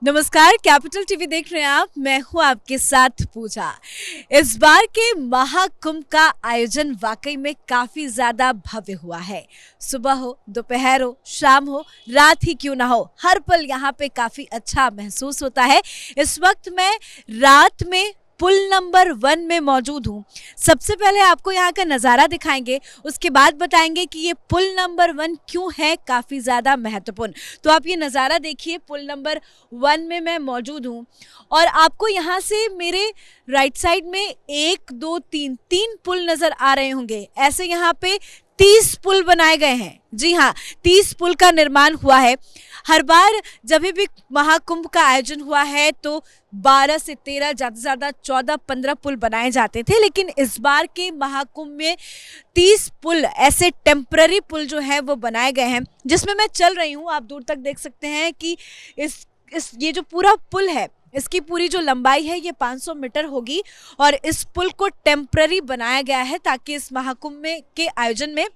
नमस्कार, capital TV देख रहे हैं आप। मैं हूं आपके साथ पूजा। इस बार के महाकुंभ का आयोजन वाकई में काफी ज्यादा भव्य हुआ है। सुबह हो, दोपहर हो, शाम हो, रात ही क्यों ना हो, हर पल यहाँ पे काफी अच्छा महसूस होता है। इस वक्त मैं रात में पुल नंबर 1 में मौजूद हूँ। सबसे पहले आपको यहाँ का नज़ारा दिखाएंगे, उसके बाद बताएंगे कि ये पुल नंबर 1 क्यों है काफ़ी ज़्यादा महत्वपूर्ण। तो आप ये नज़ारा देखिए, पुल नंबर 1 में मैं मौजूद हूँ और आपको यहाँ से मेरे राइट साइड में 1 2 3 पुल नज़र आ रहे होंगे। ऐसे यहाँ पे 30 पुल बनाए गए हैं। जी हाँ, 30 पुल का निर्माण हुआ है। हर बार जब भी महाकुंभ का आयोजन हुआ है तो 12 से 13, ज़्यादा से ज़्यादा 14-15 पुल बनाए जाते थे, लेकिन इस बार के महाकुंभ में 30 पुल ऐसे टेम्पररी पुल जो है वो बनाए गए हैं, जिसमें मैं चल रही हूँ। आप दूर तक देख सकते हैं कि ये जो पूरा पुल है, इसकी पूरी जो लंबाई है ये 500 मीटर होगी और इस पुल को टेम्पररी बनाया गया है ताकि इस महाकुंभ में के आयोजन में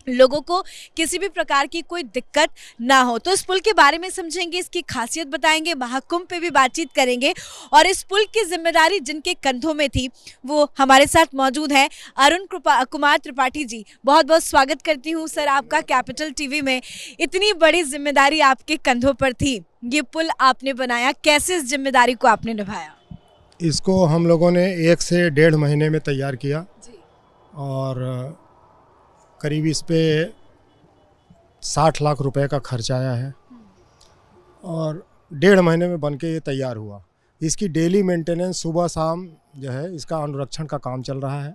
लोगों को किसी भी प्रकार की कोई दिक्कत ना हो। तो इस पुल के बारे में समझेंगे, इसकी खासियत बताएंगे, महाकुंभ पे भी बातचीत करेंगे और इस पुल की जिम्मेदारी जिनके कंधों में थी वो हमारे साथ मौजूद है। अरुण कुमार त्रिपाठी जी, बहुत बहुत स्वागत करती हूँ सर आपका कैपिटल टीवी में। इतनी बड़ी जिम्मेदारी आपके कंधों पर थी, ये पुल आपने बनाया, कैसे इस जिम्मेदारी को आपने निभाया? इसको हम लोगों ने 1 से 1.5 महीने में तैयार किया और करीब इस पे 60 लाख रुपए का खर्च आया है और 1.5 महीने में बनके ये तैयार हुआ। इसकी डेली मेंटेनेंस सुबह शाम जो है, इसका अनुरक्षण का काम चल रहा है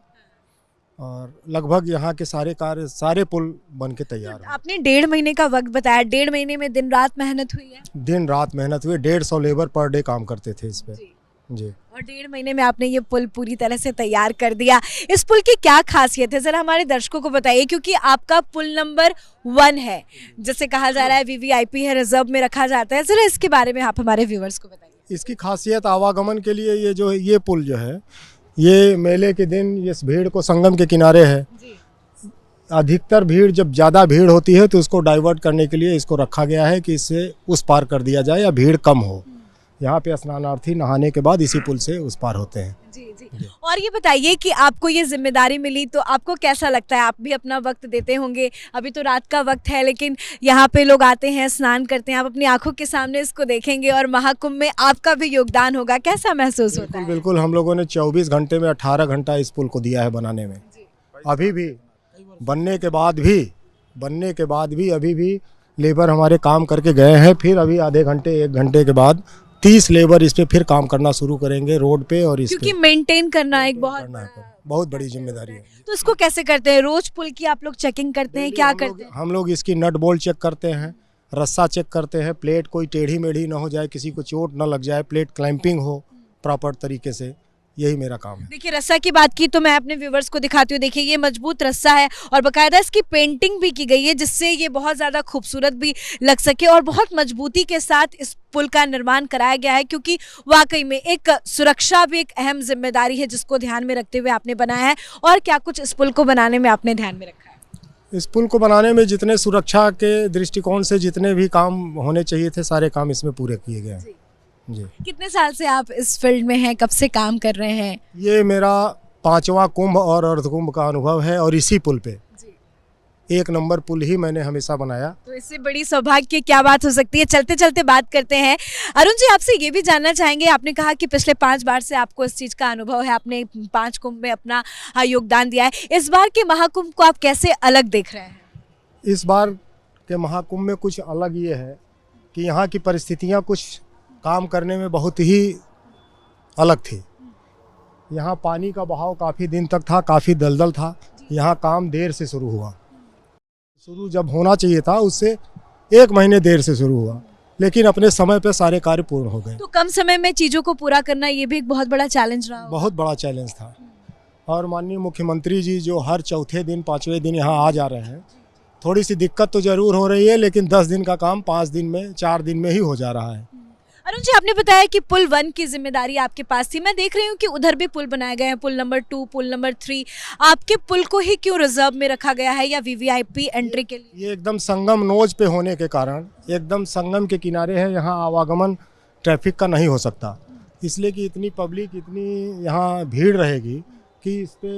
और लगभग यहाँ के सारे पुल बन के तैयार हैं। आपने 1.5 महीने का वक्त बताया, 1.5 महीने में दिन रात मेहनत हुई है? दिन रात मेहनत हुई, 150 लेबर पर डे काम करते थे इस पे जी। और 1.5 महीने में आपने ये पुल पूरी तरह से तैयार कर दिया। इस पुल की क्या खासियत है जरा हमारे दर्शकों को बताइए, क्योंकि आपका पुल नंबर 1 है, जिसे कहा जा रहा है वीवीआईपी है, रिजर्व में रखा जाता है। जरा इसके बारे में आप हमारे व्यूअर्स को बताइए। इसकी खासियत आवागमन के लिए ये पुल जो है, ये मेले के दिन इस भीड़ को संगम के किनारे है। अधिकतर भीड़, जब ज़्यादा भीड़ होती है तो उसको डाइवर्ट करने के लिए इसको रखा गया है कि इससे उस पार कर दिया जाए या भीड़ कम हो। यहाँ पे स्नानार्थी नहाने के बाद इसी पुल से उस पार होते हैं। जी। और ये बताइए कि आपको ये जिम्मेदारी मिली तो आपको कैसा लगता है? आप भी अपना वक्त देते होंगे, अभी तो रात का वक्त है लेकिन यहाँ पे लोग आते हैं, स्नान करते हैं, आप अपनी आंखों के सामने इसको देखेंगे और महाकुंभ में आपका भी योगदान होगा, कैसा महसूस होता है? बिल्कुल, हम लोगों ने 24 घंटे में 18 घंटा इस पुल को दिया है बनाने में। अभी भी बनने के बाद भी अभी भी लेबर हमारे काम करके गए हैं। फिर अभी आधे घंटे 1 घंटे के बाद 30 लेबर इस पे फिर काम करना शुरू करेंगे रोड पे, और क्योंकि मेंटेन करना एक बहुत बड़ी जिम्मेदारी है। तो इसको कैसे करते हैं? रोज पुल की आप लोग चेकिंग करते हैं, क्या करते हैं? हम लोग इसकी नट बोल्ट चेक करते हैं, रस्सा चेक करते हैं, प्लेट कोई टेढ़ी मेढ़ी ना हो जाए, किसी को चोट ना लग जाए, प्लेट क्लैंपिंग हो प्रॉपर तरीके से, यही मेरा काम है। देखिए, रस्सा की बात की तो मैं अपने व्यूवर्स को दिखाती हूँ। देखिए, ये मजबूत रस्सा है और बाकायदा इसकी पेंटिंग भी की गई है जिससे ये बहुत ज़्यादा खूबसूरत भी लग सके और बहुत मजबूती के साथ इस पुल का निर्माण कराया गया है, क्योंकि वाकई में एक सुरक्षा भी एक अहम जिम्मेदारी है जिसको ध्यान में रखते हुए आपने बनाया है। और क्या कुछ इस पुल को बनाने में आपने ध्यान में रखा है? इस पुल को बनाने में जितने सुरक्षा के दृष्टिकोण से जितने भी काम होने चाहिए थे, सारे काम इसमें पूरे किए गए हैं जी। कितने साल से आप इस फील्ड में हैं, कब से काम कर रहे हैं? ये मेरा 5वां कुंभ और अर्धकुंभ का अनुभव है और इसी पुल पे 1 नंबर पुल ही मैंने हमेशा बनाया। तो इससे बड़ी सौभाग्य की क्या बात हो सकती है। चलते चलते बात करते हैं। अरुण जी, आपसे ये भी जानना चाहेंगे, आपने कहा कि पिछले 5 बार से आपको इस चीज़ का अनुभव है, आपने 5 कुंभ में अपना योगदान दिया है। इस बार के महाकुंभ को आप कैसे अलग देख रहे हैं? इस बार के महाकुंभ में कुछ अलग ये है कि यहाँ की परिस्थितियाँ कुछ काम करने में बहुत ही अलग थी। यहाँ पानी का बहाव काफ़ी दिन तक था, काफ़ी दलदल था। यहाँ काम देर से शुरू हुआ, शुरू जब होना चाहिए था उससे 1 महीने देर से शुरू हुआ, लेकिन अपने समय पे सारे कार्य पूर्ण हो गए। तो कम समय में चीज़ों को पूरा करना ये भी एक बहुत बड़ा चैलेंज रहा होगा। बहुत बड़ा चैलेंज था और माननीय मुख्यमंत्री जी जो हर चौथे दिन 5वें दिन यहाँ आ जा रहे हैं, थोड़ी सी दिक्कत तो ज़रूर हो रही है, लेकिन 10 दिन का काम 5 दिन में, 4 दिन में ही हो जा रहा है। अरुण जी, आपने बताया कि पुल 1 की जिम्मेदारी आपके पास थी। मैं देख रही हूँ कि उधर भी पुल बनाए गए हैं, पुल नंबर 2, पुल नंबर 3। आपके पुल को ही क्यों रिजर्व में रखा गया है या वीवीआईपी एंट्री के लिए? ये एकदम संगम नोज पे होने के कारण, एकदम संगम के किनारे है, यहाँ आवागमन ट्रैफिक का नहीं हो सकता, इसलिए कि इतनी पब्लिक, इतनी यहाँ भीड़ रहेगी कि इस पे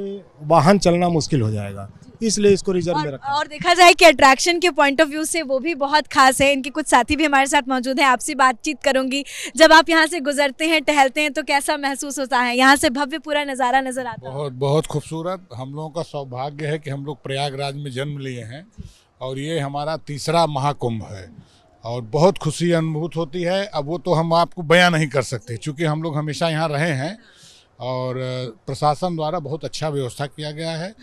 वाहन चलना मुश्किल हो जाएगा, इसलिए इसको रिजर्व में रखा। और देखा जाए कि अट्रैक्शन के पॉइंट ऑफ व्यू से वो भी बहुत खास है। इनके कुछ साथी भी हमारे साथ मौजूद हैं, आपसे बातचीत करूंगी। जब आप यहाँ से गुजरते हैं, टहलते हैं, तो कैसा महसूस होता है? यहाँ से भव्य पूरा नज़ारा नजर आता है। बहुत बहुत खूबसूरत। हम लोगों का सौभाग्य है कि हम लोग प्रयागराज में जन्म लिए हैं और ये हमारा तीसरा महाकुंभ है और बहुत खुशी अनुभूत होती है। अब वो तो हम आपको बयां नहीं कर सकते, क्योंकि हम लोग हमेशा यहाँ रहे हैं और प्रशासन द्वारा बहुत अच्छा व्यवस्था किया गया है।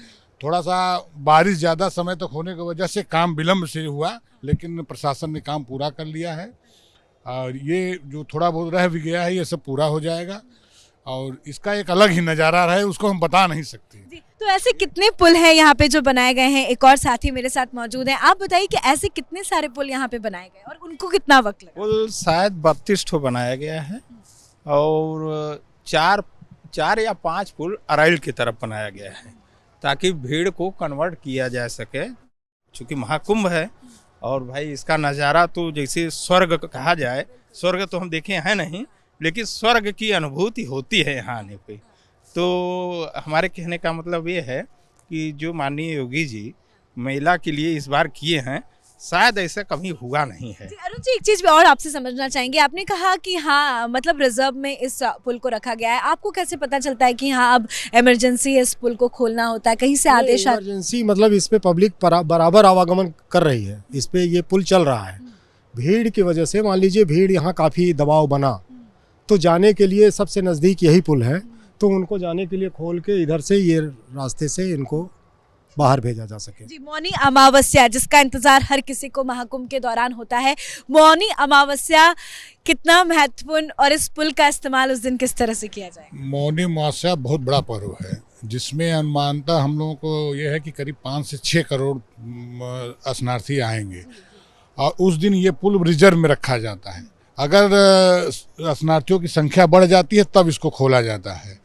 थोड़ा सा बारिश ज़्यादा समय तक होने की वजह से काम विलम्ब से हुआ, लेकिन प्रशासन ने काम पूरा कर लिया है और ये जो थोड़ा बहुत रह भी गया है ये सब पूरा हो जाएगा और इसका एक अलग ही नज़ारा रहा है, उसको हम बता नहीं सकते। तो ऐसे कितने पुल हैं यहाँ पे जो बनाए गए हैं? एक और साथी मेरे साथ मौजूद हैं, आप बताइए कि ऐसे कितने सारे पुल यहाँ पे बनाए गए और उनको कितना वक्त लगा? पुल शायद 32 ठो बनाया गया है और चार या 5 पुल अराइल की तरफ बनाया गया है ताकि भीड़ को कन्वर्ट किया जा सके, क्योंकि महाकुंभ है। और भाई इसका नज़ारा तो जैसे स्वर्ग कहा जाए, स्वर्ग तो हम देखे हैं नहीं, लेकिन स्वर्ग की अनुभूति होती है यहाँ आने पे। तो हमारे कहने का मतलब ये है कि जो माननीय योगी जी महिला के लिए इस बार किए हैं, शायद ऐसा कभी हुआ नहीं है। अरुण जी, एक चीज़ और आपसे समझना चाहेंगे। आपने कहा कि हाँ, मतलब रिजर्व में इस पुल को रखा गया है। आपको कैसे पता चलता है कि हाँ अब इमरजेंसी इस पुल को खोलना होता है? कहीं से आदेश आता है? इमरजेंसी मतलब इस पे पब्लिक बराबर आवागमन कर रही है, इस पे ये पुल चल रहा है। भीड़ की वजह से, मान लीजिए भीड़ यहाँ काफ़ी दबाव बना, तो जाने के लिए सबसे नज़दीक यही पुल है, तो उनको जाने के लिए खोल के इधर से ये रास्ते से इनको बाहर भेजा जा सके। जी, मौनी अमावस्या जिसका इंतजार हर किसी को महाकुंभ के दौरान होता है, मौनी अमावस्या कितना महत्वपूर्ण और इस पुल का इस्तेमाल उस दिन किस तरह से किया जाए? मौनी अमावस्या बहुत बड़ा पर्व है जिसमें अनुमानतः हम लोगों को यह है कि करीब 5 से 6 करोड़ स्नार्थी आएंगे और उस दिन ये पुल रिजर्व में रखा जाता है। अगर स्नार्थियों की संख्या बढ़ जाती है तब इसको खोला जाता है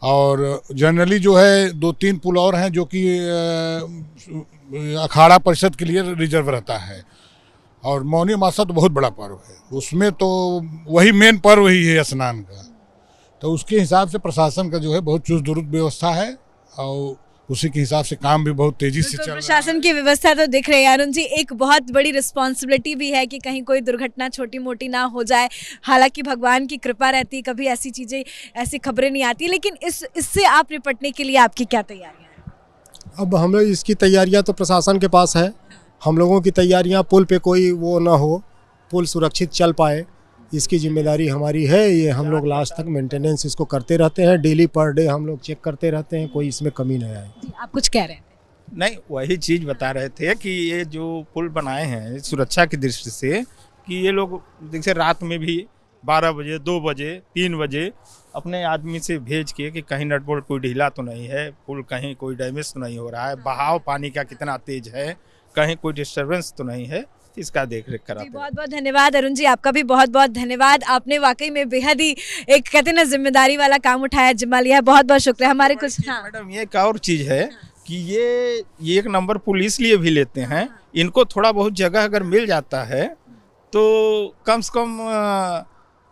और जनरली जो है 2-3 पुल और हैं जो कि अखाड़ा परिषद के लिए रिजर्व रहता है। और मौनी अमावस्या तो बहुत बड़ा पर्व है, उसमें तो वही मेन पर्व ही है स्नान का, तो उसके हिसाब से प्रशासन का जो है बहुत चुस्त दुरुस्त व्यवस्था है और उसी के हिसाब से काम भी बहुत तेजी से चल रहा है। प्रशासन की व्यवस्था तो दिख रही है अरुण जी। एक बहुत बड़ी रिस्पॉन्सिबिलिटी भी है कि कहीं कोई दुर्घटना छोटी मोटी ना हो जाए। हालांकि भगवान की कृपा रहती है, कभी ऐसी चीज़ें, ऐसी खबरें नहीं आती, लेकिन इससे आप निपटने के लिए आपकी क्या तैयारियां हैं? अब हम लोग इसकी तैयारियां तो प्रशासन के पास है। हम लोगों की तैयारियां पुल पे कोई वो ना हो, पुल सुरक्षित चल पाए, इसकी जिम्मेदारी हमारी है। ये हम लोग लास्ट तक मेंटेनेंस इसको करते रहते हैं, डेली पर डे हम लोग चेक करते रहते हैं, कोई इसमें कमी नहीं आए। आप कुछ कह रहे हैं? नहीं, वही चीज़ बता रहे थे कि ये जो पुल बनाए हैं सुरक्षा की दृष्टि से, कि ये लोग जैसे रात में भी 12 बजे, 2 बजे, 3 बजे अपने आदमी से भेज के कि कहीं नट बोल्ट कोई ढीला तो नहीं है, पुल कहीं कोई डैमेज तो नहीं हो रहा है, बहाव पानी का कितना तेज है, कहीं कोई डिस्टर्बेंस तो नहीं है, इसका देख रेख कराते हैं। बहुत बहुत धन्यवाद अरुण जी, आपका भी बहुत बहुत धन्यवाद। आपने वाकई में बेहद ही एक कहते हैं ना जिम्मेदारी वाला काम उठाया, जिम्मा लिया है। बहुत बहुत शुक्रिया। हमारे कुछ मैडम ये एक और चीज़ है कि ये 1 नंबर पुल इसलिए भी लेते हैं, इनको थोड़ा बहुत जगह अगर मिल जाता है तो कम से कम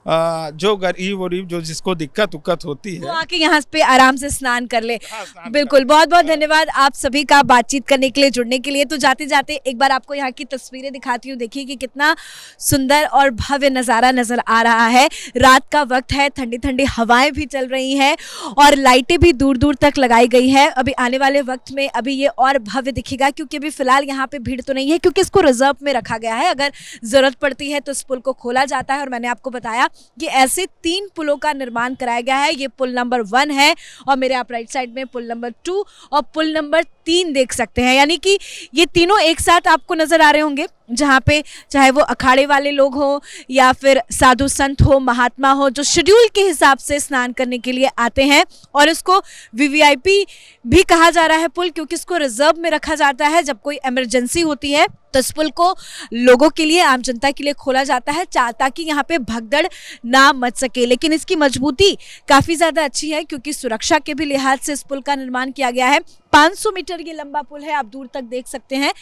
जो गरीब वरीब जो जिसको दिक्कत उक्कत होती है वो आके यहाँ पे आराम से स्नान कर ले। स्नान बिल्कुल, बहुत बहुत धन्यवाद आप सभी का बातचीत करने के लिए, जुड़ने के लिए। तो जाते जाते एक बार आपको यहाँ की तस्वीरें दिखाती हूँ। देखिए कि कितना सुंदर और भव्य नज़ारा नज़र आ रहा है। रात का वक्त है, ठंडी ठंडी हवाएं भी चल रही हैं और लाइटें भी दूर दूर तक लगाई गई है। अभी आने वाले वक्त में अभी ये और भव्य दिखेगा, क्योंकि अभी फिलहाल यहाँ पे भीड़ तो नहीं है, क्योंकि इसको रिजर्व में रखा गया है। अगर ज़रूरत पड़ती है तो इस पुल को खोला जाता है। और मैंने आपको बताया कि ऐसे 3 पुलों का निर्माण कराया गया है। ये पुल नंबर 1 है और मेरे आप राइट साइड में पुल नंबर 2 और पुल नंबर 3 देख सकते हैं। यानी कि ये तीनों एक साथ आपको नजर आ रहे होंगे, जहाँ पे चाहे वो अखाड़े वाले लोग हो या फिर साधु संत हो, महात्मा हो, जो शेड्यूल के हिसाब से स्नान करने के लिए आते हैं। और इसको वीवीआईपी भी कहा जा रहा है पुल, क्योंकि इसको रिजर्व में रखा जाता है। जब कोई इमरजेंसी होती है तो इस पुल को लोगों के लिए, आम जनता के लिए खोला जाता है, ताकि यहाँ पे भगदड़ ना मच सके। लेकिन इसकी मजबूती काफ़ी ज़्यादा अच्छी है, क्योंकि सुरक्षा के भी लिहाज से इस पुल का निर्माण किया गया है। 500 मीटर ये लंबा पुल है। आप दूर तक देख सकते हैं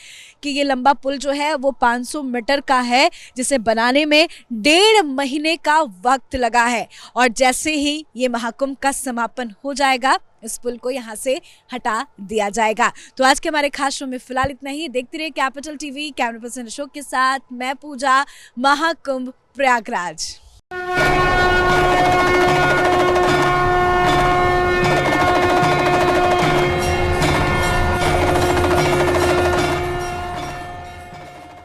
कि ये लंबा पुल जो है वो 500 मीटर का है, जिसे बनाने में 1.5 महीने का वक्त लगा है। और जैसे ही ये महाकुंभ का समापन हो जाएगा, इस पुल को यहाँ से हटा दिया जाएगा। तो आज के हमारे खास शो में फिलहाल इतना ही। देखते रहिए capital TV. Camera person Ashok के साथ मैं पूजा, महाकुंभ प्रयागराज।